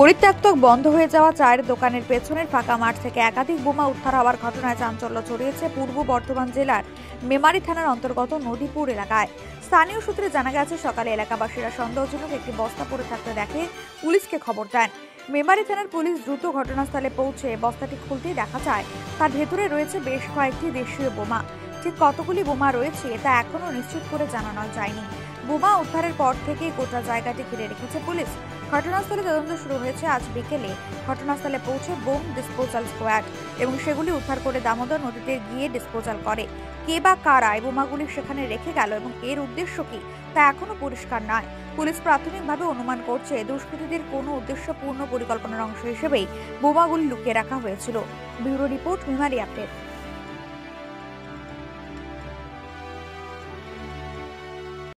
পরিত্যক্ত বন্ধ হয়ে যাওয়া চায়ের দোকানের পেছনের ফাঁকা মাঠ থেকে একাধিক বোমা উদ্ধার হওয়ার ঘটনায় চাঞ্চল্য ছড়িয়েছে পূর্ব বর্ধমান জেলার মেমারি থানার অন্তর্গত নদীপুর এলাকায়। স্থানীয় সূত্রে জানা গেছে, সকালে এলাকাবাসীরা সন্দেহজনক একটি বস্তা পড়ে থাকতে দেখে পুলিশকে খবর দেন। মেমারি থানার পুলিশ দ্রুত ঘটনাস্থলে পৌঁছে বস্তাটি খুলতেই দেখা যায় তার ভেতরে রয়েছে বেশ কয়েকটি দেশীয় বোমা। ঠিক কতগুলি বোমা রয়েছে তা এখনো নিশ্চিত করে জানানো যায়নি। বোমা উদ্ধারের পর থেকেই গোটা জায়গাটি ঘিরে রেখেছে পুলিশ। ঘটনাস্থলে তদন্ত শুরু হয়েছে আজ বিকেলে। ঘটনাস্থলে পৌঁছে বোম ডিসপোজাল স্কোয়াড এবং সেগুলি উদ্ধার করে দামোদর নদীতে গিয়ে ডিসপোজাল করে। কে বা কারা এই বোমাগুলি সেখানে রেখে গেল এবং এর উদ্দেশ্য কি তা এখনো পরিষ্কার নয়। পুলিশ প্রাথমিকভাবে অনুমান করছে দুষ্কৃতীদের কোনো উদ্দেশ্যপূর্ণ পরিকল্পনার অংশ হিসেবেই বোমাগুলি লুকিয়ে রাখা হয়েছিল। Bureau report, Memari update.